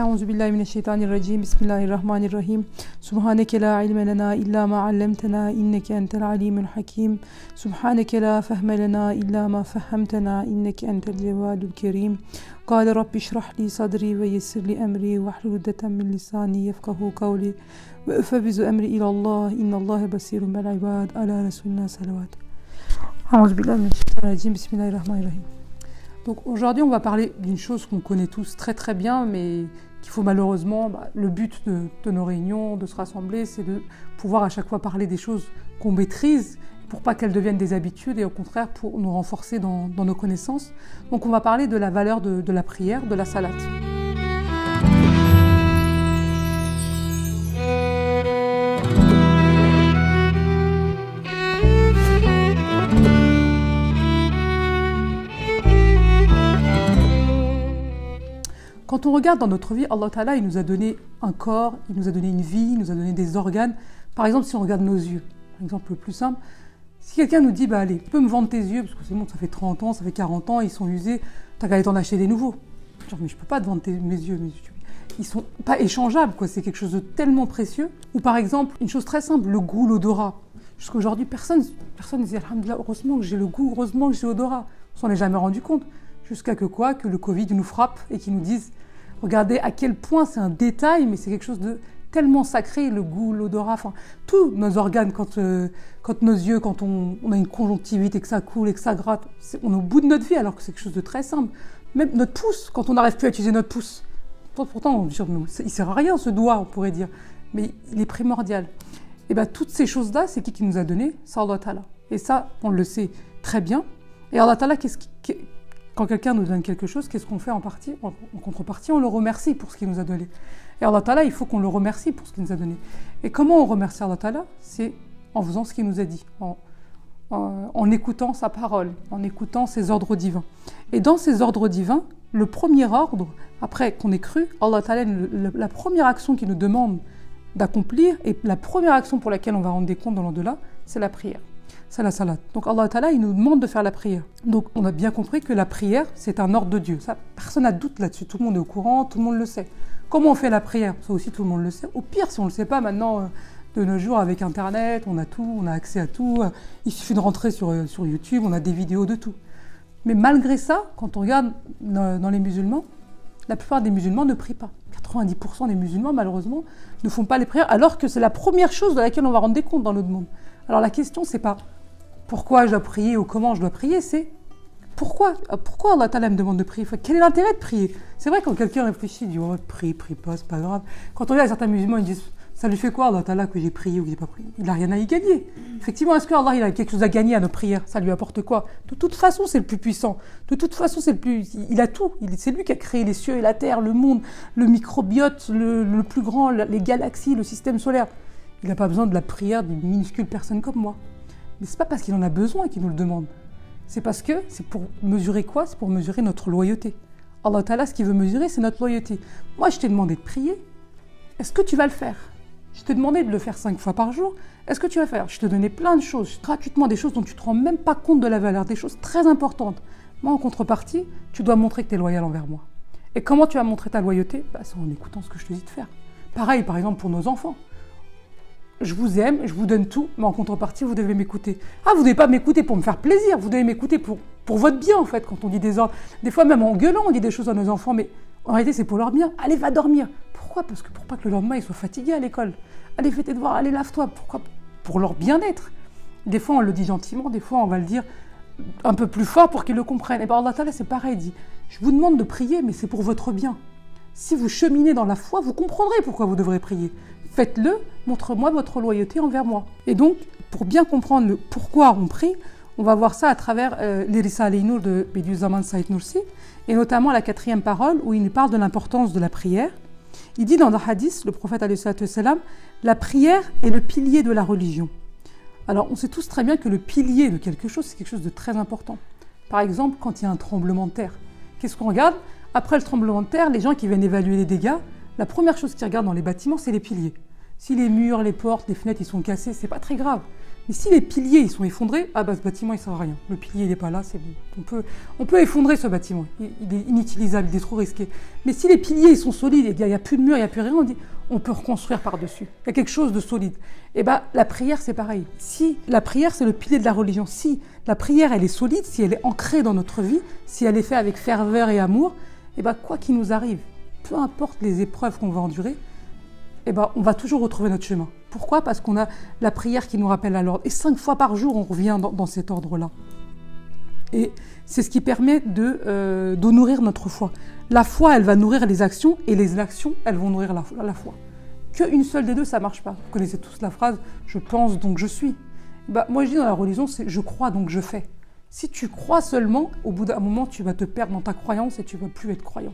أعوذ بالله من الشيطان الرجيم بسم الله الرحمن الرحيم سبحانك لا علم لنا إلا ما علمتنا إنك أنت العليم الحكيم سبحانك لا فهم لنا إلا ما فهمتنا إنك أنت الجواد الكريم قال رب اشرح لي صدري ويسر لي أمري واحلل عقدة من لساني يفقهوا قولي وأفوض أمري إلى الله إن الله بصير بالعباد على رسولنا صلوات أعوذ بالله من الشيطان الرجيم بسم الله الرحمن الرحيم. Donc aujourd'hui, on va parler d'une chose qu'on connaît tous très très bien, mais qu'il faut malheureusement, le but de nos réunions, de se rassembler, c'est de pouvoir à chaque fois parler des choses qu'on maîtrise, pour pas qu'elles deviennent des habitudes, et au contraire pour nous renforcer dans nos connaissances. Donc on va parler de la valeur de la prière, de la salat. Quand on regarde dans notre vie, Allah Ta'ala, il nous a donné un corps, il nous a donné une vie, il nous a donné des organes. Par exemple, si on regarde nos yeux, l'exemple le plus simple, si quelqu'un nous dit, allez, tu peux me vendre tes yeux, parce que c'est bon, ça fait 30 ans, ça fait 40 ans, ils sont usés, t'as qu'à aller t'en acheter des nouveaux. Genre, mais je peux pas te vendre mes yeux, ils sont pas échangeables, quoi, c'est quelque chose de tellement précieux. Ou par exemple, une chose très simple, le goût, l'odorat. Jusqu'à aujourd'hui, personne ne dit, alhamdoulilah, heureusement que j'ai le goût, heureusement que j'ai l'odorat. On s'en est jamais rendu compte. Jusqu'à que quoi, que le Covid nous frappe et qu'ils nous disent, regardez à quel point c'est un détail, mais c'est quelque chose de tellement sacré, le goût, l'odorat, enfin, tous nos organes, quand nos yeux, quand on a une conjonctivite et que ça coule et que ça gratte, on est au bout de notre vie alors que c'est quelque chose de très simple. Même notre pouce, quand on n'arrive plus à utiliser notre pouce, pourtant on dit, il sert à rien ce doigt, on pourrait dire, mais il est primordial. Et bien toutes ces choses-là, c'est qui nous a donné? C'est Allah Ta'ala. Et ça, on le sait très bien. Et Allah Ta'ala, quand quelqu'un nous donne quelque chose, qu'est-ce qu'on fait en contrepartie, on le remercie pour ce qu'il nous a donné. Et Allah Ta'ala, il faut qu'on le remercie pour ce qu'il nous a donné. Et comment on remercie Allah Ta'ala? C'est en faisant ce qu'il nous a dit, en écoutant sa parole, en écoutant ses ordres divins. Et dans ces ordres divins, le premier ordre, après qu'on ait cru, Allah Ta'ala, la première action qu'il nous demande d'accomplir, et la première action pour laquelle on va rendre des comptes dans l'au-delà, c'est la prière. C'est la salat. Donc Allah Ta'ala, il nous demande de faire la prière. Donc on a bien compris que la prière, c'est un ordre de Dieu. Ça, personne n'a de doute là-dessus. Tout le monde est au courant, tout le monde le sait. Comment on fait la prière? Ça aussi, tout le monde le sait. Au pire, si on ne le sait pas maintenant, de nos jours, avec Internet, on a tout, on a accès à tout. Il suffit de rentrer sur YouTube, on a des vidéos de tout. Mais malgré ça, quand on regarde dans les musulmans, la plupart des musulmans ne prient pas. 90% des musulmans, malheureusement, ne font pas les prières, alors que c'est la première chose de laquelle on va rendre des comptes dans notre monde. Alors la question, c'est pas pourquoi je dois prier ou comment je dois prier, c'est pourquoi Allah Ta'ala me demande de prier. Quel est l'intérêt de prier? C'est vrai, quand quelqu'un réfléchit, il dit oh, prie pas, c'est pas grave. Quand on regarde certains musulmans, ils disent ça lui fait quoi Allah Ta'ala que j'ai prié ou que j'ai pas prié? Il n'a rien à y gagner. Effectivement, est-ce que Allah il a quelque chose à gagner à nos prières? Ça lui apporte quoi? De toute façon, c'est le plus puissant. De toute façon, il a tout. C'est lui qui a créé les cieux et la terre, le monde, le microbiote, le plus grand, les galaxies, le système solaire. Il n'a pas besoin de la prière d'une minuscule personne comme moi. Mais c'est pas parce qu'il en a besoin qu'il nous le demande. C'est parce que c'est pour mesurer quoi? C'est pour mesurer notre loyauté. Allah Ta'ala, ce qu'il veut mesurer, c'est notre loyauté. Moi, je t'ai demandé de prier. Est-ce que tu vas le faire? Je t'ai demandé de le faire 5 fois par jour. Est-ce que tu vas le faire? Je te donnais plein de choses, gratuitement, des choses dont tu ne te rends même pas compte de la valeur, des choses très importantes. Moi, en contrepartie, tu dois montrer que tu es loyal envers moi. Et comment tu vas montrer ta loyauté? C'est en écoutant ce que je te dis de faire. Pareil, par exemple, pour nos enfants. Je vous aime, je vous donne tout, mais en contrepartie, vous devez m'écouter. Ah, vous ne devez pas m'écouter pour me faire plaisir, vous devez m'écouter pour votre bien, en fait, quand on dit des ordres. Des fois, même en gueulant, on dit des choses à nos enfants, mais en réalité, c'est pour leur bien. Allez, va dormir. Pourquoi? Parce que pour pas que le lendemain, ils soient fatigués à l'école. Allez, fais tes devoirs, allez, lave-toi. Pourquoi? Pour leur bien-être. Des fois, on le dit gentiment, des fois, on va le dire un peu plus fort pour qu'ils le comprennent. Et bien, Allah Ta'ala, c'est pareil, il dit, je vous demande de prier, mais c'est pour votre bien. Si vous cheminez dans la foi, vous comprendrez pourquoi vous devrez prier. Faites-le, montre-moi votre loyauté envers moi. Et donc, pour bien comprendre le pourquoi on prie, on va voir ça à travers les Risale-i Nour de Bediüzzaman Said Nursi, et notamment la 4e parole où il nous parle de l'importance de la prière. Il dit dans le hadith, le prophète alayhi salam, la prière est le pilier de la religion. Alors, on sait tous très bien que le pilier de quelque chose, c'est quelque chose de très important. Par exemple, quand il y a un tremblement de terre, qu'est-ce qu'on regarde? Après le tremblement de terre, les gens qui viennent évaluer les dégâts, la première chose qu'ils regardent dans les bâtiments, c'est les piliers. Si les murs, les portes, les fenêtres, ils sont cassés, c'est pas très grave. Mais si les piliers ils sont effondrés, ah bah ce bâtiment il sert à rien. Le pilier il n'est pas là, c'est bon. On peut effondrer ce bâtiment. Il est inutilisable, il est trop risqué. Mais si les piliers ils sont solides, il n'y a plus de mur, il n'y a plus rien, on peut reconstruire par-dessus. Il y a quelque chose de solide. Et bah la prière c'est pareil. Si la prière c'est le pilier de la religion, si la prière elle est solide, si elle est ancrée dans notre vie, si elle est faite avec ferveur et amour, et bah quoi qu'il nous arrive, peu importe les épreuves qu'on va endurer, eh ben, on va toujours retrouver notre chemin. Pourquoi? Parce qu'on a la prière qui nous rappelle à l'ordre. Et 5 fois par jour, on revient dans cet ordre-là. Et c'est ce qui permet de nourrir notre foi. La foi, elle va nourrir les actions, et les actions, elles vont nourrir la foi. Qu'une seule des deux, ça ne marche pas. Vous connaissez tous la phrase « je pense, donc je suis ». Bah, moi, je dis dans la religion, c'est « je crois, donc je fais ». Si tu crois seulement, au bout d'un moment, tu vas te perdre dans ta croyance et tu ne vas plus être croyant.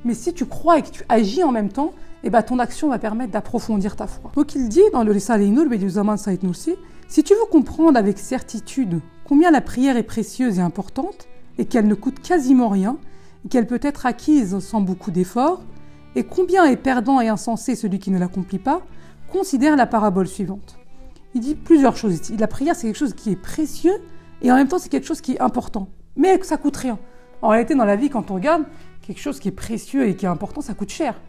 Mais si tu crois et que tu agis en même temps, eh ben, ton action va permettre d'approfondir ta foi. Donc il dit dans le Risale-i-Nur, Bediüzzaman Said Nursi, si tu veux comprendre avec certitude combien la prière est précieuse et importante, et qu'elle ne coûte quasiment rien, et qu'elle peut être acquise sans beaucoup d'efforts, et combien est perdant et insensé celui qui ne l'accomplit pas, considère la parabole suivante. Il dit plusieurs choses. Il dit, la prière, c'est quelque chose qui est précieux, et en même temps, c'est quelque chose qui est important, mais que ça coûte rien. En réalité, dans la vie, quand on regarde, quelque chose qui est précieux et qui est important, ça coûte cher.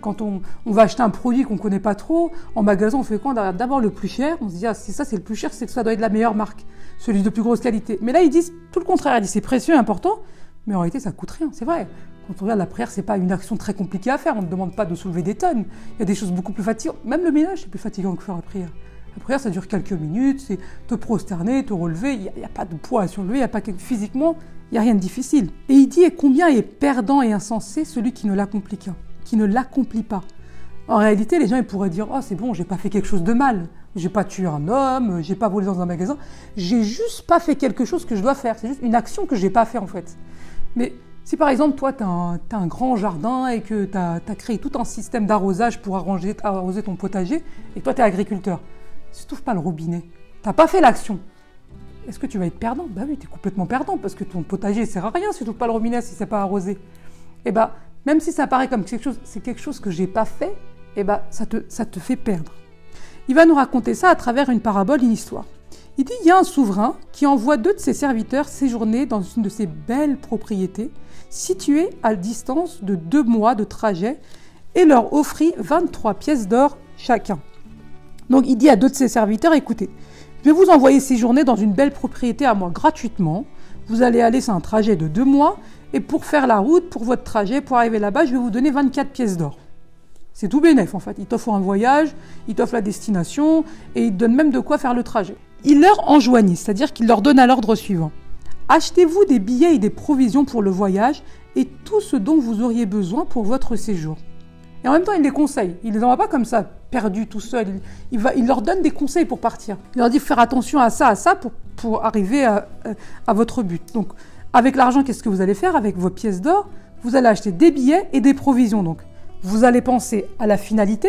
Quand on va acheter un produit qu'on ne connaît pas trop, en magasin, on fait quoi? D'abord le plus cher, on se dit, ah, si ça c'est le plus cher, c'est que ça doit être la meilleure marque, celui de plus grosse qualité. Mais là, ils disent tout le contraire, ils disent c'est précieux et important, mais en réalité, ça coûte rien, c'est vrai. Quand on regarde la prière, c'est pas une action très compliquée à faire, on ne demande pas de soulever des tonnes. Il y a des choses beaucoup plus fatigantes, même le ménage, c'est plus fatigant que faire la prière. La prière, ça dure quelques minutes, c'est te prosterner, te relever, il n'y a pas de poids à surlever, il n'y a pas physiquement, il n'y a rien de difficile. Et il dit, et combien est perdant et insensé celui qui ne l'accomplit pas. En réalité, les gens ils pourraient dire « Oh, c'est bon, j'ai pas fait quelque chose de mal. J'ai pas tué un homme, j'ai pas volé dans un magasin. J'ai juste pas fait quelque chose que je dois faire. C'est juste une action que j'ai pas fait en fait. » Mais si par exemple, toi, tu as un grand jardin et que tu as créé tout un système d'arrosage pour arroser ton potager, et que toi, tu es agriculteur, si tu n'ouvres pas le robinet, tu n'as pas fait l'action, est-ce que tu vas être perdant? Bah oui, tu es complètement perdant parce que ton potager ne sert à rien si tu n'ouvres pas le robinet, si c'est pas arrosé. Et bah, même si ça paraît comme c'est quelque chose que j'ai pas fait, et bah, ça te fait perdre. Il va nous raconter ça à travers une parabole, une histoire. Il dit, il y a un souverain qui envoie 2 de ses serviteurs séjourner dans une de ses belles propriétés, situées à distance de 2 mois de trajet, et leur offrit 23 pièces d'or chacun. Donc il dit à 2 de ses serviteurs, écoutez, je vais vous envoyer séjourner dans une belle propriété à moi gratuitement. Vous allez, c'est un trajet de 2 mois, et pour faire la route, pour votre trajet, pour arriver là-bas, je vais vous donner 24 pièces d'or. C'est tout bénef en fait. Il t'offre un voyage, il t'offre la destination, et il te donne même de quoi faire le trajet. Il leur enjoignit, c'est-à-dire qu'il leur donne à l'ordre suivant. Achetez-vous des billets et des provisions pour le voyage, et tout ce dont vous auriez besoin pour votre séjour. Et en même temps, il les conseille. Il ne les envoie pas comme ça, perdus tout seuls. Il leur donne des conseils pour partir. Il leur dit faire attention à ça pour arriver à votre but. Donc, avec l'argent, qu'est-ce que vous allez faire? Avec vos pièces d'or, vous allez acheter des billets et des provisions. Donc, vous allez penser à la finalité,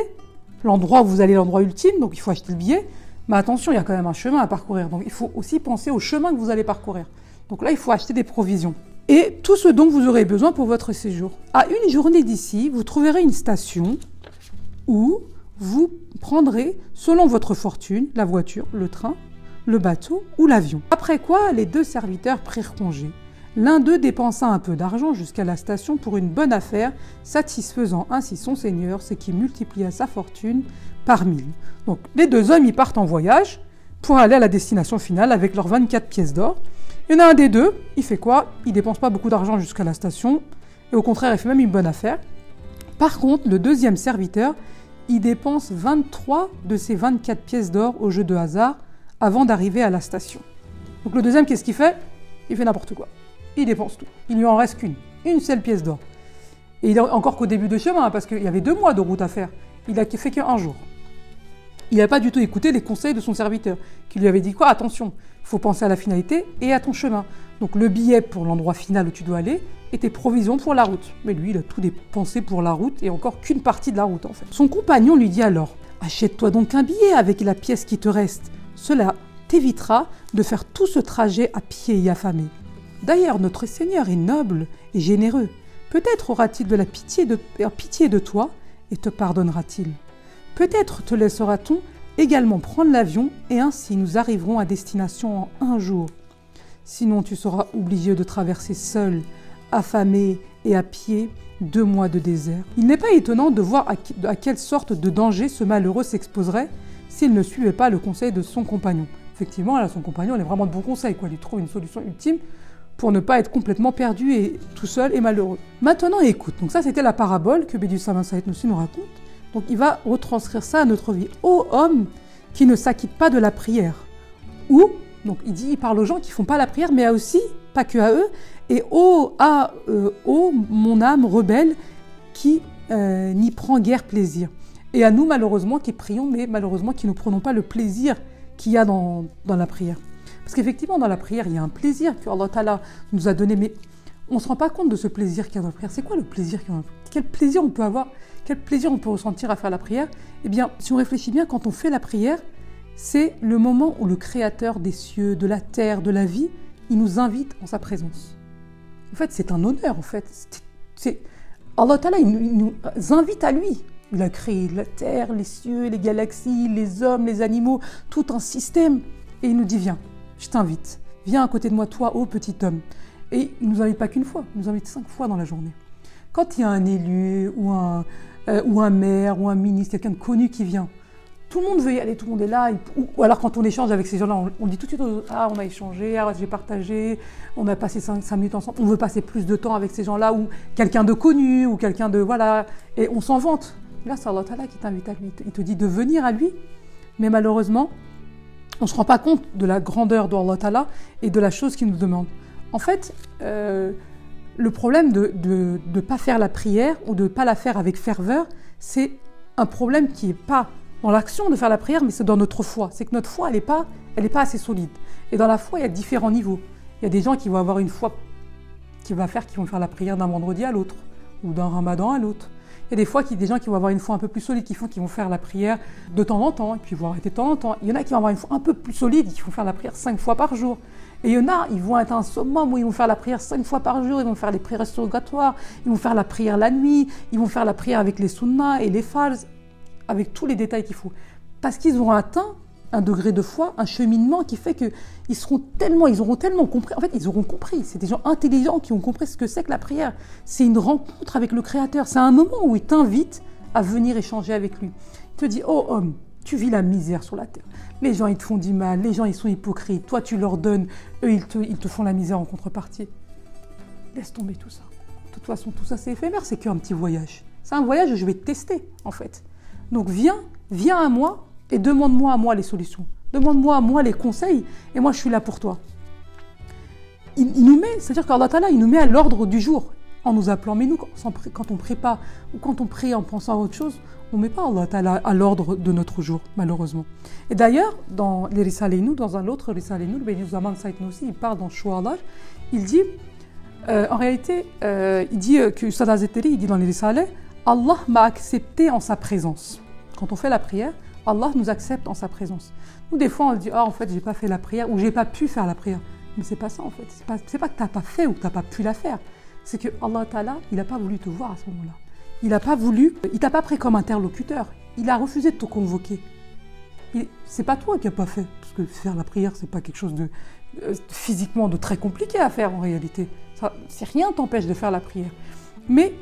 l'endroit où vous allez, l'endroit ultime. Donc, il faut acheter le billet. Mais attention, il y a quand même un chemin à parcourir. Donc, il faut aussi penser au chemin que vous allez parcourir. Donc là, il faut acheter des provisions. Et tout ce dont vous aurez besoin pour votre séjour. À une journée d'ici, vous trouverez une station où vous prendrez, selon votre fortune, la voiture, le train, le bateau ou l'avion. Après quoi, les 2 serviteurs prirent congé. L'un d'eux dépensa un peu d'argent jusqu'à la station pour une bonne affaire, satisfaisant ainsi son seigneur, ce qui multiplia sa fortune par 1000. Donc les 2 hommes, ils partent en voyage pour aller à la destination finale avec leurs 24 pièces d'or. Il y en a un des 2, il fait quoi? Il dépense pas beaucoup d'argent jusqu'à la station, et au contraire, il fait même une bonne affaire. Par contre, le 2e serviteur, il dépense 23 de ses 24 pièces d'or au jeu de hasard avant d'arriver à la station. Donc le 2e, qu'est-ce qu'il fait? Il fait n'importe quoi. Il dépense tout. Il lui en reste une seule pièce d'or. Et il est encore qu'au début de chemin, parce qu'il y avait 2 mois de route à faire. Il a fait qu'un jour. Il n'a pas du tout écouté les conseils de son serviteur, qui lui avait dit quoi? Attention, il faut penser à la finalité et à ton chemin. Donc le billet pour l'endroit final où tu dois aller et tes provisions pour la route. Mais lui, il a tout dépensé pour la route et encore qu'une partie de la route en fait. Son compagnon lui dit alors, achète-toi donc un billet avec la pièce qui te reste. Cela t'évitera de faire tout ce trajet à pied et affamé. D'ailleurs, notre Seigneur est noble et généreux. Peut-être aura-t-il de la pitié de toi et te pardonnera-t-il. Peut-être te laissera-t-on également prendre l'avion et ainsi nous arriverons à destination en un jour. Sinon tu seras obligé de traverser seul, affamé et à pied 2 mois de désert. Il n'est pas étonnant de voir à quelle sorte de danger ce malheureux s'exposerait s'il ne suivait pas le conseil de son compagnon. Effectivement, là, son compagnon, il est vraiment de bon conseil, quoi. Il lui trouve une solution ultime pour ne pas être complètement perdu et tout seul et malheureux. Maintenant, écoute. Donc ça, c'était la parabole que Bédu Saman Saïd Nursi nous raconte. Donc il va retranscrire ça à notre vie. Ô homme qui ne s'acquitte pas de la prière. Ou, donc il parle aux gens qui font pas la prière, mais aussi, pas que à eux, et ô mon âme rebelle qui n'y prend guère plaisir. Et à nous, malheureusement, qui prions, mais malheureusement qui ne prenons pas le plaisir qu'il y a dans la prière. Parce qu'effectivement, dans la prière, il y a un plaisir que Allah Ta'ala nous a donné, mais on ne se rend pas compte de ce plaisir qu'il y a dans la prière. C'est quoi le plaisir qu'il y a dans la prière ? Quel plaisir on peut avoir ? Quel plaisir on peut ressentir à faire la prière ? Eh bien, si on réfléchit bien, quand on fait la prière, c'est le moment où le Créateur des cieux, de la terre, de la vie, il nous invite en sa présence. En fait, c'est un honneur, en fait. Allah Ta'ala, il nous invite à lui. Il a créé la terre, les cieux, les galaxies, les hommes, les animaux, tout un système. Et il nous dit, viens, je t'invite. Viens à côté de moi, toi, ô petit homme. Et il ne nous invite pas qu'une fois, il nous invite 5 fois dans la journée. Quand il y a un élu, ou un maire, ou un ministre, quelqu'un de connu qui vient, tout le monde veut y aller, tout le monde est là. Ou alors quand on échange avec ces gens-là, on dit tout de suite, ah, on a échangé, ah, j'ai partagé, on a passé 5 minutes ensemble, on veut passer plus de temps avec ces gens-là, ou quelqu'un de connu, ou quelqu'un de, voilà, et on s'en vante. Là, c'est Allah Ta'ala qui t'invite à lui. Il te dit de venir à lui, mais malheureusement, on ne se rend pas compte de la grandeur d'Allah Ta'ala et de la chose qu'il nous demande. En fait, le problème de ne pas faire la prière ou de ne pas la faire avec ferveur, c'est un problème qui n'est pas dans l'action de faire la prière, mais c'est dans notre foi. C'est que notre foi, elle n'est pas assez solide. Et dans la foi, il y a différents niveaux. Il y a des gens qui vont avoir une foi qui vont faire la prière d'un vendredi à l'autre, ou d'un ramadan à l'autre. Il y a des gens qui vont avoir une foi un peu plus solide, qui vont faire la prière de temps en temps, et puis vont arrêter de temps en temps. Il y en a qui vont avoir une foi un peu plus solide, qui vont faire la prière 5 fois par jour. Et il y en a, ils vont être à un summum où ils vont faire la prière 5 fois par jour, ils vont faire les prières surrogatoires, ils vont faire la prière la nuit, ils vont faire la prière avec les sunnas et les farz, avec tous les détails qu'il faut. Parce qu'ils auront atteint un degré de foi, un cheminement qui fait qu'ils auront tellement compris. En fait, ils auront compris. C'est des gens intelligents qui ont compris ce que c'est que la prière. C'est une rencontre avec le Créateur. C'est un moment où il t'invite à venir échanger avec lui. Il te dit, oh homme, tu vis la misère sur la terre. Les gens, ils te font du mal. Les gens, ils sont hypocrites. Toi, tu leur donnes. Eux, ils te font la misère en contrepartie. Laisse tomber tout ça. De toute façon, tout ça, c'est éphémère. C'est qu'un petit voyage. C'est un voyage où je vais te tester, en fait. Donc, viens à moi. Et demande-moi à moi les solutions. Demande-moi à moi les conseils. Et moi, je suis là pour toi. Il nous met, c'est-à-dire qu'Allah Ta'ala, il nous met à l'ordre du jour en nous appelant. Mais nous, quand on prie pas, ou quand on prie en pensant à autre chose, on ne met pas Allah Ta'ala à l'ordre de notre jour, malheureusement. Et d'ailleurs, dans les Risaleinu, dans un autre Risaleinu, le Bédu Zaman Saïd Nursi, il parle dans Shu'alar, il dit, en réalité, il dit que Sada Zeteri, il dit dans les Risaleh, Allah m'a accepté en sa présence. Quand on fait la prière, Allah nous accepte en sa présence. Nous, des fois, on dit « Ah, en fait, j'ai pas fait la prière » ou « J'ai pas pu faire la prière ». Mais c'est pas ça, en fait. C'est pas que t'as pas fait ou que t'as pas pu la faire. C'est que Allah Ta'ala, il a pas voulu te voir à ce moment-là. Il a pas voulu, il t'a pas pris comme interlocuteur. Il a refusé de te convoquer. C'est pas toi qui as pas fait. Parce que faire la prière, c'est pas quelque chose de physiquement de très compliqué à faire en réalité. Si rien t'empêche de faire la prière. Mais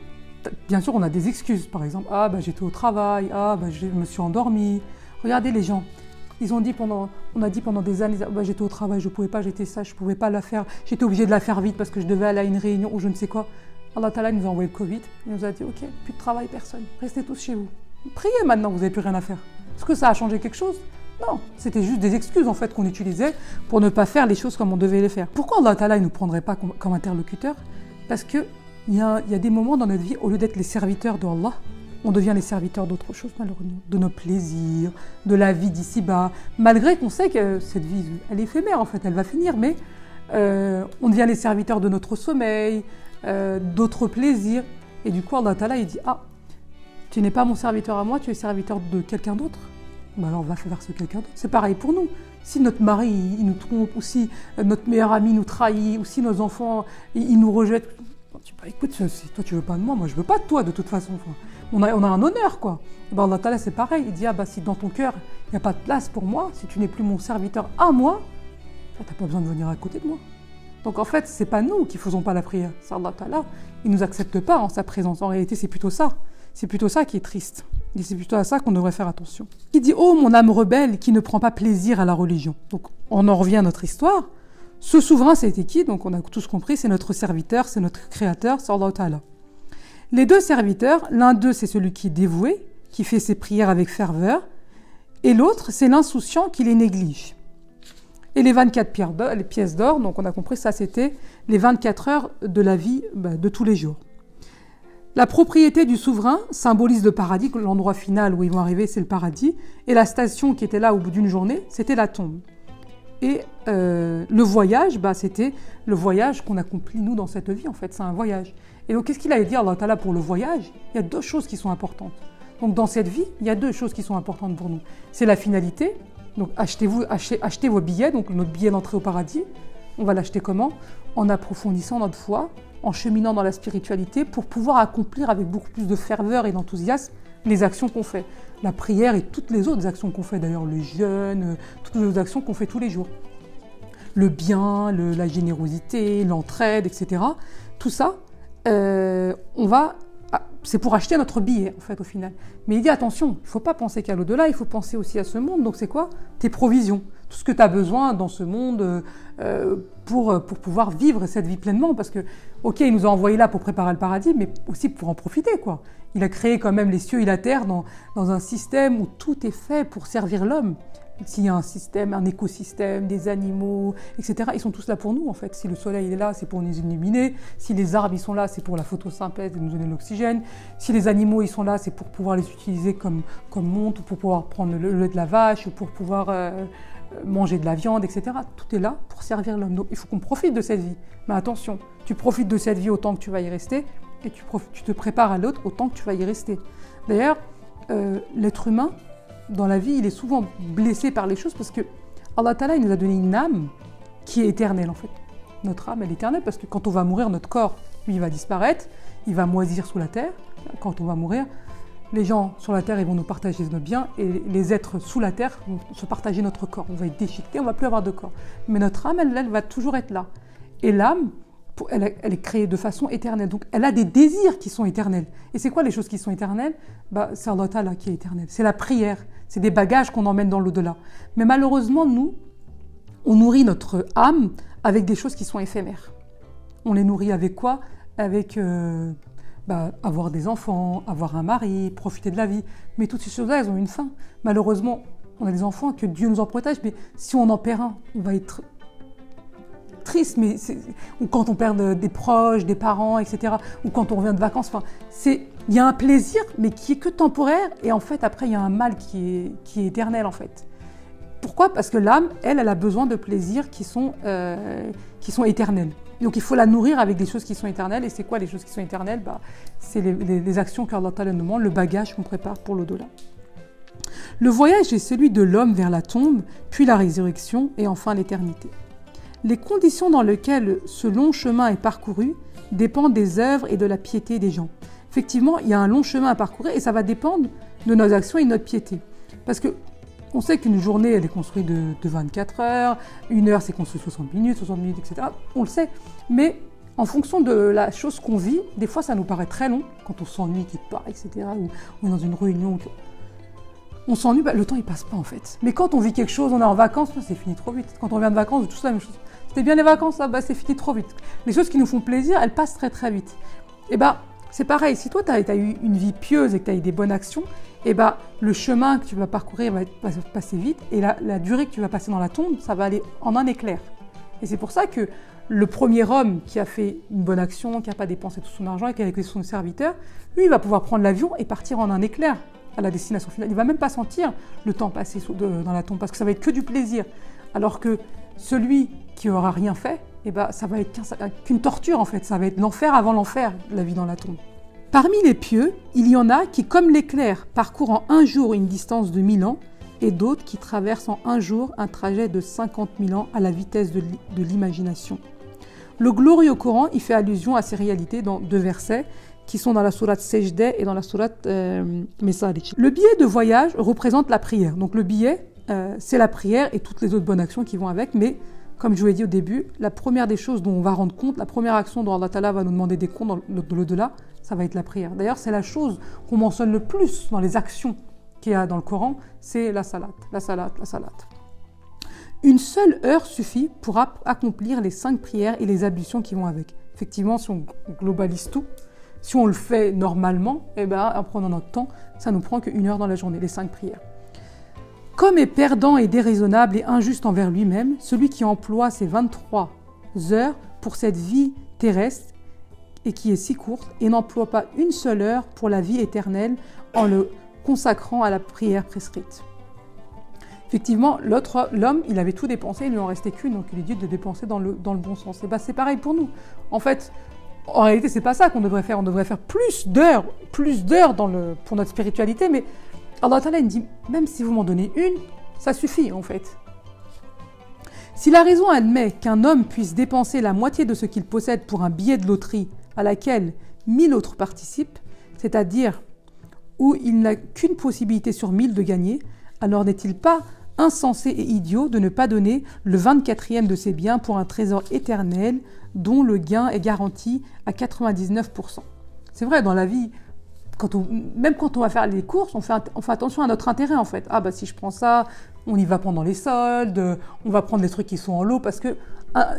bien sûr, on a des excuses. Par exemple, ah, bah, j'étais au travail, ah, bah, je me suis endormie. Regardez les gens. On a dit pendant des années, bah, j'étais au travail, je ne pouvais pas, j'étais ça, je ne pouvais pas la faire. J'étais obligée de la faire vite parce que je devais aller à une réunion ou je ne sais quoi. Allah Ta'ala nous a envoyé le Covid. Il nous a dit, ok, plus de travail, personne. Restez tous chez vous. Priez maintenant, vous n'avez plus rien à faire. Est-ce que ça a changé quelque chose? Non, c'était juste des excuses en fait qu'on utilisait pour ne pas faire les choses comme on devait les faire. Pourquoi Allah Ta'ala ne nous prendrait pas comme interlocuteur? Parce que il y a des moments dans notre vie, au lieu d'être les serviteurs de Allah, on devient les serviteurs d'autre chose, malheureusement. De nos plaisirs, de la vie d'ici-bas. Malgré qu'on sait que cette vie, elle est éphémère en fait, elle va finir, mais on devient les serviteurs de notre sommeil, d'autres plaisirs. Et du coup, Allah Ta'ala, il dit, ah, tu n'es pas mon serviteur à moi, tu es serviteur de quelqu'un d'autre. Ben alors on va faire ce quelqu'un d'autre. C'est pareil pour nous. Si notre mari, il nous trompe, ou si notre meilleur ami nous trahit, ou si nos enfants, ils nous rejettent, tu dis, bah, écoute, si toi tu veux pas de moi, moi je veux pas de toi de toute façon. Enfin, on a un honneur, quoi. Et ben Allah Ta'ala, c'est pareil. Il dit, ah bah si dans ton cœur, il n'y a pas de place pour moi, si tu n'es plus mon serviteur à moi, tu n'as pas besoin de venir à côté de moi. Donc en fait, c'est pas nous qui faisons pas la prière. C'est Allah Ta'ala. Il nous accepte pas en sa présence. En réalité, c'est plutôt ça. C'est plutôt ça qui est triste. Et c'est plutôt à ça qu'on devrait faire attention. Il dit, oh mon âme rebelle qui ne prend pas plaisir à la religion. Donc on en revient à notre histoire. Ce souverain, c'était qui? Donc on a tous compris, c'est notre serviteur, c'est notre créateur, c'est Allah Ta'ala. Les deux serviteurs, l'un d'eux c'est celui qui est dévoué, qui fait ses prières avec ferveur, et l'autre c'est l'insouciant qui les néglige. Et les 24 pièces d'or, donc on a compris, ça c'était les 24 heures de la vie de tous les jours. La propriété du souverain symbolise le paradis, l'endroit final où ils vont arriver c'est le paradis, et la station qui était là au bout d'une journée, c'était la tombe. Et le voyage, c'était le voyage qu'on accomplit nous dans cette vie, en fait, c'est un voyage. Et donc qu'est-ce qu'il a dit Allah Ta'ala pour le voyage? Il y a deux choses qui sont importantes. Donc dans cette vie, il y a deux choses qui sont importantes pour nous. C'est la finalité, donc achetez vos billets, donc notre billet d'entrée au paradis. On va l'acheter comment? En approfondissant notre foi, en cheminant dans la spiritualité pour pouvoir accomplir avec beaucoup plus de ferveur et d'enthousiasme les actions qu'on fait. La prière et toutes les autres actions qu'on fait, d'ailleurs le jeûne, toutes les autres actions qu'on fait tous les jours. Le bien, la générosité, l'entraide, etc. Tout ça, c'est pour acheter notre billet, en fait, au final. Mais il dit, attention, il ne faut pas penser qu'à l'au-delà, il faut penser aussi à ce monde. Donc c'est quoi? Tes provisions. Tout ce que tu as besoin dans ce monde pour pouvoir vivre cette vie pleinement. Parce que, ok, il nous a envoyés là pour préparer le paradis, mais aussi pour en profiter, quoi. Il a créé quand même les cieux et la terre dans un système où tout est fait pour servir l'homme. S'il y a un système, un écosystème, des animaux, etc., ils sont tous là pour nous, en fait. Si le soleil il est là, c'est pour nous illuminer. Si les arbres ils sont là, c'est pour la photosynthèse et nous donner de l'oxygène. Si les animaux ils sont là, c'est pour pouvoir les utiliser comme montre, pour pouvoir prendre le lait de la vache, pour pouvoir manger de la viande, etc. Tout est là pour servir l'homme. Donc il faut qu'on profite de cette vie. Mais attention, tu profites de cette vie autant que tu vas y rester, et tu te prépares à l'autre autant que tu vas y rester. D'ailleurs, l'être humain, dans la vie, il est souvent blessé par les choses parce que Allah Ta'ala, il nous a donné une âme qui est éternelle, en fait. Notre âme, elle est éternelle parce que quand on va mourir, notre corps, lui, il va disparaître, il va moisir sous la terre. Quand on va mourir, les gens sur la terre, ils vont nous partager nos biens et les êtres sous la terre vont se partager notre corps. On va être déchiqueté, on ne va plus avoir de corps. Mais notre âme, elle va toujours être là. Et l'âme, elle est créée de façon éternelle. Donc, elle a des désirs qui sont éternels. Et c'est quoi les choses qui sont éternelles? C'est Allah Ta'ala qui est éternel. C'est la prière. C'est des bagages qu'on emmène dans l'au-delà. Mais malheureusement, nous, on nourrit notre âme avec des choses qui sont éphémères. On les nourrit avec quoi? Avec avoir des enfants, avoir un mari, profiter de la vie. Mais toutes ces choses-là, elles ont une fin. Malheureusement, on a des enfants, que Dieu nous en protège, mais si on en perd un, on va être triste, ou quand on perd des proches, des parents, etc., ou quand on revient de vacances, il y a un plaisir, mais qui est que temporaire, et en fait, après, il y a un mal qui est éternel, en fait. Pourquoi? Parce que l'âme, elle a besoin de plaisirs qui sont éternels. Donc, il faut la nourrir avec des choses qui sont éternelles, et c'est quoi les choses qui sont éternelles? C'est les actions qu'Allah Ta'ala nous demande, le bagage qu'on prépare pour l'au-delà. Le voyage est celui de l'homme vers la tombe, puis la résurrection, et enfin l'éternité. Les conditions dans lesquelles ce long chemin est parcouru dépendent des œuvres et de la piété des gens. Effectivement, il y a un long chemin à parcourir et ça va dépendre de nos actions et de notre piété. Parce qu'on sait qu'une journée, elle est construite de 24 heures, une heure, c'est construit 60 minutes, etc. On le sait. Mais en fonction de la chose qu'on vit, des fois, ça nous paraît très long, quand on s'ennuie quelque part, etc., ou on est dans une réunion. On s'ennuie, le temps, il passe pas, en fait. Mais quand on vit quelque chose, on est en vacances, c'est fini trop vite. Quand on revient de vacances, tout ça, la même chose. C'était bien les vacances, c'est fini trop vite. Les choses qui nous font plaisir, elles passent très très vite. Et c'est pareil, si toi tu as eu une vie pieuse et que tu as eu des bonnes actions, le chemin que tu vas parcourir va passer vite et la durée que tu vas passer dans la tombe, ça va aller en un éclair. Et c'est pour ça que le premier homme qui a fait une bonne action, qui n'a pas dépensé tout son argent et qui a été son serviteur, lui il va pouvoir prendre l'avion et partir en un éclair à la destination finale. Il ne va même pas sentir le temps passer dans la tombe parce que ça va être que du plaisir. Alors que celui qui aura rien fait, ça va être qu'une torture en fait, ça va être l'enfer avant l'enfer, la vie dans la tombe. Parmi les pieux, il y en a qui, comme l'éclair, parcourent en un jour une distance de 1000 ans, et d'autres qui traversent en un jour un trajet de 50 000 ans à la vitesse de l'imagination. Le glorieux Coran y fait allusion à ces réalités dans 2 versets qui sont dans la sourate Sejdah et dans la sourate Mesarij. Le billet de voyage représente la prière. Donc le billet, c'est la prière et toutes les autres bonnes actions qui vont avec, mais comme je vous l'ai dit au début, la première des choses dont on va rendre compte, la première action dont Allah Ta'ala va nous demander des comptes dans l'au-delà, ça va être la prière. D'ailleurs, c'est la chose qu'on mentionne le plus dans les actions qu'il y a dans le Coran, c'est la salat, la salat, la salat. Une seule heure suffit pour accomplir les 5 prières et les ablutions qui vont avec. Effectivement, si on globalise tout, si on le fait normalement, en prenant notre temps, ça nous prend qu'1 heure dans la journée, les 5 prières. Comme est perdant et déraisonnable et injuste envers lui-même, celui qui emploie ses 23 heures pour cette vie terrestre et qui est si courte et n'emploie pas une seule heure pour la vie éternelle en le consacrant à la prière prescrite. Effectivement, l'homme, il avait tout dépensé, il lui en restait qu'une, donc il est dit de dépenser dans le bon sens. Et c'est pareil pour nous. En fait, en réalité, c'est pas ça qu'on devrait faire. On devrait faire plus d'heures pour notre spiritualité, mais Allah Ta'ala il dit, même si vous m'en donnez une, ça suffit en fait. Si la raison admet qu'un homme puisse dépenser la moitié de ce qu'il possède pour un billet de loterie à laquelle 1000 autres participent, c'est-à-dire où il n'a qu'une possibilité sur 1000 de gagner, alors n'est-il pas insensé et idiot de ne pas donner le 24e de ses biens pour un trésor éternel dont le gain est garanti à 99%. C'est vrai, dans la vie, même quand on va faire les courses, on fait attention à notre intérêt en fait. Si je prends ça, on y va pendant les soldes, on va prendre des trucs qui sont en lot parce que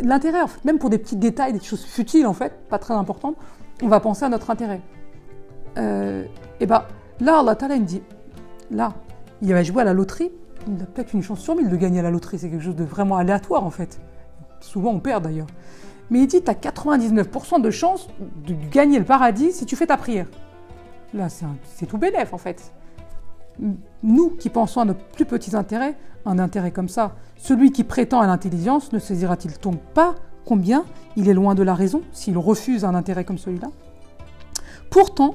l'intérêt, en fait, même pour des petits détails, des choses futiles en fait, pas très importantes, on va penser à notre intérêt. Là, Allah Ta'ala il me dit, là, il va jouer à la loterie, il a peut-être une chance sur 1000 de gagner à la loterie, c'est quelque chose de vraiment aléatoire en fait. Souvent on perd d'ailleurs. Mais il dit, tu as 99% de chance de gagner le paradis si tu fais ta prière. Là, c'est tout bénef en fait. Nous qui pensons à nos plus petits intérêts, un intérêt comme ça, celui qui prétend à l'intelligence ne saisira-t-il donc pas combien il est loin de la raison s'il refuse un intérêt comme celui-là? Pourtant,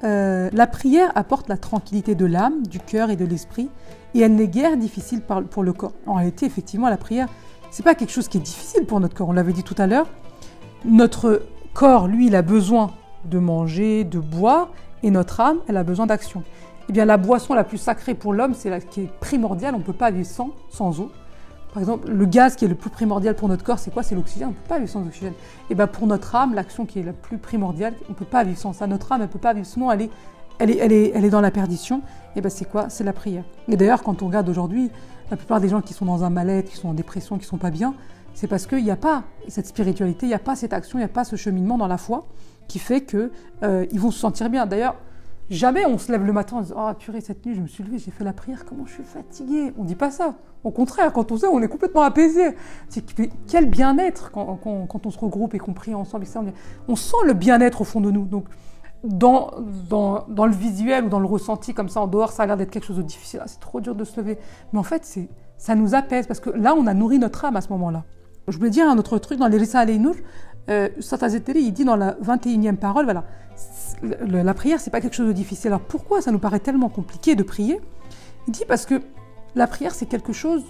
la prière apporte la tranquillité de l'âme, du cœur et de l'esprit, et elle n'est guère difficile pour le corps. En réalité, effectivement, la prière, c'est pas quelque chose qui est difficile pour notre corps. On l'avait dit tout à l'heure. Notre corps, lui, il a besoin de manger, de boire, et notre âme, elle a besoin d'action. Eh bien, la boisson la plus sacrée pour l'homme, c'est la qui est primordiale. On ne peut pas vivre sans eau. Par exemple, le gaz qui est le plus primordial pour notre corps, c'est quoi? C'est l'oxygène. On ne peut pas vivre sans oxygène. Et bien, pour notre âme, l'action qui est la plus primordiale, on ne peut pas vivre sans ça. Notre âme, elle ne peut pas vivre, sinon elle est dans la perdition. Et bien, c'est quoi? C'est la prière. Et d'ailleurs, quand on regarde aujourd'hui, la plupart des gens qui sont dans un mal-être, qui sont en dépression, qui ne sont pas bien, c'est parce qu'il n'y a pas cette spiritualité, il n'y a pas cette action, il n'y a pas ce cheminement dans la foi qui fait qu'ils vont se sentir bien. D'ailleurs, jamais on se lève le matin en disant « Oh purée, cette nuit, je me suis levée, j'ai fait la prière, comment je suis fatiguée ?» On ne dit pas ça. Au contraire, quand on sait, on est complètement apaisé. Quel bien-être quand on se regroupe et qu'on prie ensemble. On sent le bien-être au fond de nous. Donc, dans le visuel ou dans le ressenti, comme ça, en dehors, ça a l'air d'être quelque chose de difficile. C'est trop dur de se lever. Mais en fait, ça nous apaise parce que là, on a nourri notre âme à ce moment-là. Je voulais dire un autre truc, dans les Risale et Nour, Sata Zeteri, il dit dans la 21e parole, voilà, la prière, c'est pas quelque chose de difficile. Alors pourquoi ça nous paraît tellement compliqué de prier? Il dit parce que la prière, c'est quelque chose,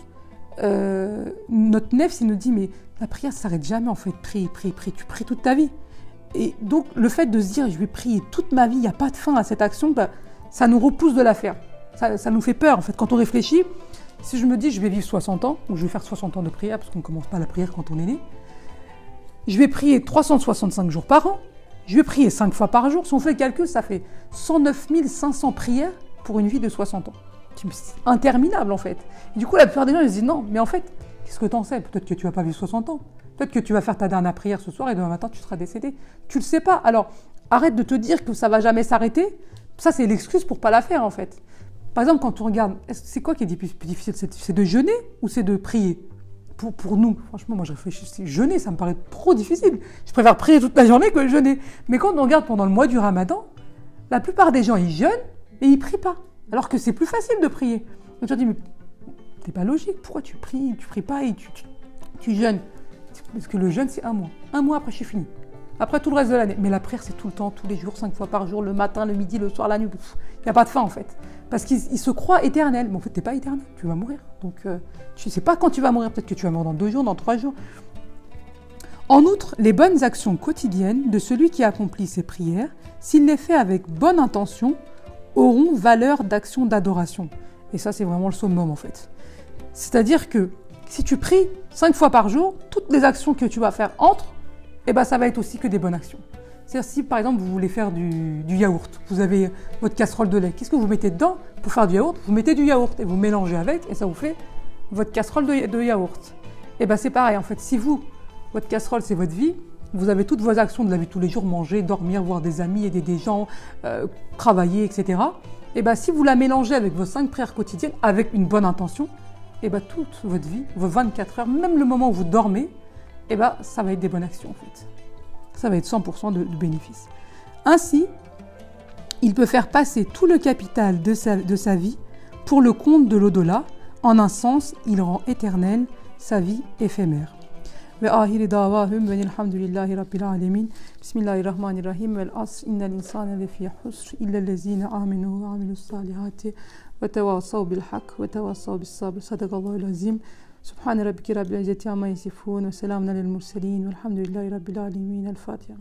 notre nefs, il nous dit, mais la prière, ça s'arrête jamais en fait, prie, tu pries toute ta vie. Et donc, le fait de se dire, je vais prier toute ma vie, il n'y a pas de fin à cette action, ça nous repousse de la faire. Ça nous fait peur, en fait, quand on réfléchit. Si je me dis, je vais vivre 60 ans, ou je vais faire 60 ans de prière, parce qu'on ne commence pas la prière quand on est né, je vais prier 365 jours par an, je vais prier 5 fois par jour. Si on fait le calcul, ça fait 109 500 prières pour une vie de 60 ans. C'est interminable, en fait. Et du coup, la plupart des gens, ils se disent, non, mais en fait, qu'est-ce que t'en sais? Peut-être que tu vas pas vivre 60 ans. Peut-être que tu vas faire ta dernière prière ce soir et demain matin, tu seras décédé. Tu le sais pas. Alors, arrête de te dire que ça va jamais s'arrêter. Ça, c'est l'excuse pour pas la faire, en fait. Par exemple, quand on regarde, c'est quoi qui est plus difficile? C'est de jeûner ou c'est de prier? Pour nous, franchement, moi je réfléchis, jeûner, ça me paraît trop difficile. Je préfère prier toute la journée que jeûner. Mais quand on regarde pendant le mois du Ramadan, la plupart des gens, ils jeûnent et ils prient pas. Alors que c'est plus facile de prier. Donc je dis, mais c'est pas logique, pourquoi tu pries pas et tu jeûnes? Parce que le jeûne, c'est 1 mois. 1 mois après, je suis fini. Après tout le reste de l'année. Mais la prière, c'est tout le temps, tous les jours, 5 fois par jour, le matin, le midi, le soir, la nuit. Il n'y a pas de fin, en fait. Parce qu'ils se croient éternels. Mais en fait, tu n'es pas éternel, tu vas mourir. Donc, tu ne sais pas quand tu vas mourir. Peut-être que tu vas mourir dans 2 jours, dans 3 jours. En outre, les bonnes actions quotidiennes de celui qui accomplit ses prières, s'il les fait avec bonne intention, auront valeur d'action d'adoration. Et ça, c'est vraiment le summum en fait. C'est-à-dire que si tu pries 5 fois par jour, toutes les actions que tu vas faire entre, eh ben, ça va être aussi que des bonnes actions. C'est-à-dire si par exemple vous voulez faire du yaourt, vous avez votre casserole de lait, qu'est-ce que vous mettez dedans pour faire du yaourt? Vous mettez du yaourt et vous mélangez avec et ça vous fait votre casserole de yaourt. Et ben c'est pareil en fait, si votre casserole c'est votre vie, vous avez toutes vos actions de la vie de tous les jours, manger, dormir, voir des amis, aider des gens, travailler, etc. Et ben si vous la mélangez avec vos 5 prières quotidiennes, avec une bonne intention, et ben toute votre vie, vos 24 heures, même le moment où vous dormez, et ben ça va être des bonnes actions en fait. Ça va être 100% de bénéfice. Ainsi, il peut faire passer tout le capital de sa vie pour le compte de l'au-delà. En un sens, il rend éternelle sa vie éphémère. وآخر دعواهم أن الحمد لله رب العالمين بسم الله الرحمن الرحيم والعصر إن الإنسان لفي خسر إلا الذين آمنوا وعملوا الصالحات وتواصوا بالحق وتواصوا بالصبر صدق الله العظيم سبحان ربك رب العزة عما يصفون وسلام على المرسلين والحمد لله رب العالمين الفاتحة.